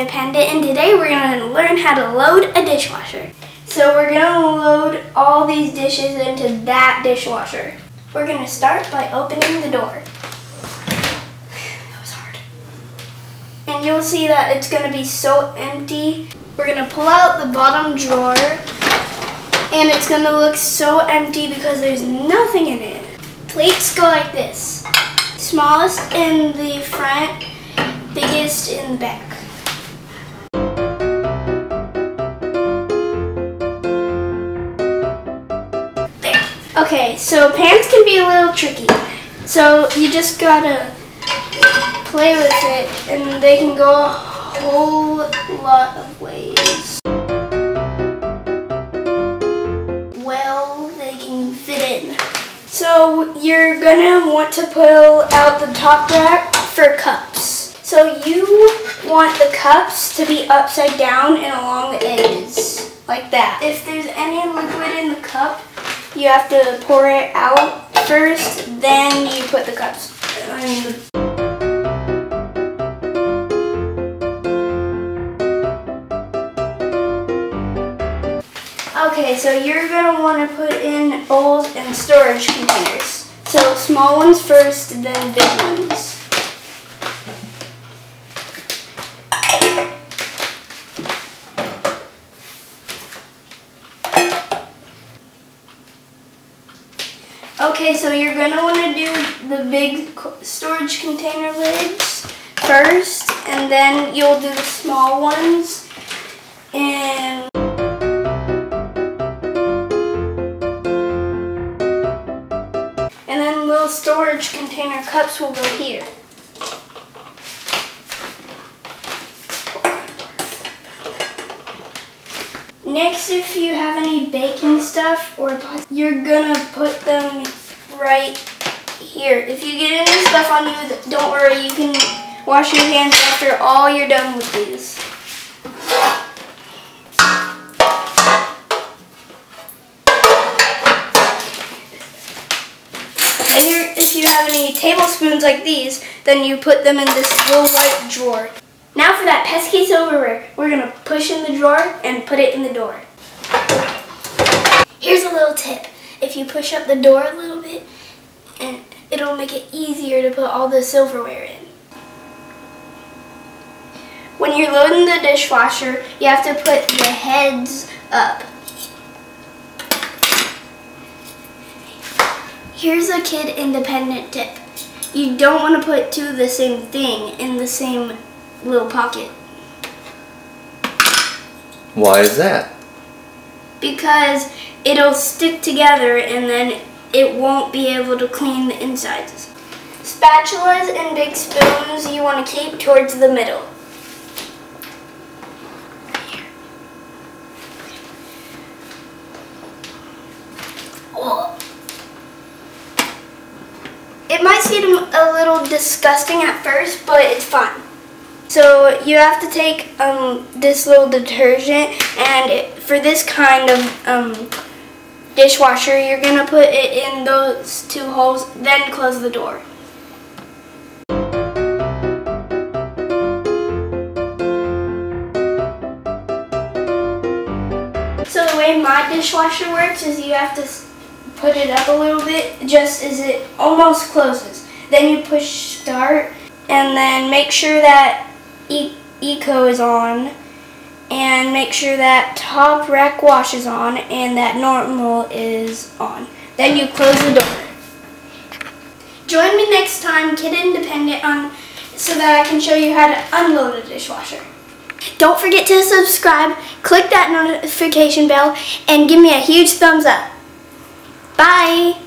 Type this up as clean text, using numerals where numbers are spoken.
Independent, and today we're going to learn how to load a dishwasher. So we're going to load all these dishes into that dishwasher. We're going to start by opening the door. That was hard. And you'll see that it's going to be so empty. We're going to pull out the bottom drawer, and it's going to look so empty because there's nothing in it. Plates go like this. Smallest in the front, biggest in the back. There. Okay, so pans can be a little tricky. So you just gotta play with it, and they can go a whole lot of ways. Well, they can fit in. So you're gonna want to pull out the top rack for cups. So you want the cups to be upside down and along the edges, like that. If there's any liquid in the cup, you have to pour it out first, then you put the cups. Okay, so you're going to want to put in bowls and storage containers. So small ones first, then big ones. Okay, so you're going to want to do the big storage container lids first, and then you'll do the small ones. And then little storage container cups will go here. Next, if you have any baking stuff or pots, you're gonna put them right here. If you get any stuff on you, don't worry, you can wash your hands after all you're done with these. And if you have any tablespoons like these, then you put them in this little white drawer. Now for that pesky silverware, we're going to push in the drawer and put it in the door. Here's a little tip. If you push up the door a little bit, and it'll make it easier to put all the silverware in. When you're loading the dishwasher, you have to put the heads up. Here's a kid independent tip. You don't want to put two of the same thing in the same little pocket. Why is that? Because it'll stick together and then it won't be able to clean the insides. Spatulas and big spoons you want to keep towards the middle. It might seem a little disgusting at first, but it's fun. So you have to take this little detergent, and for this kind of dishwasher, you're going to put it in those two holes, then close the door. So the way my dishwasher works is you have to put it up a little bit just as it almost closes. Then you push start, and then make sure that Eco is on, and make sure that top rack wash is on, and that normal is on. Then you close the door. Join me next time, Kid Independent, so that I can show you how to unload a dishwasher. Don't forget to subscribe, click that notification bell, and give me a huge thumbs up. Bye!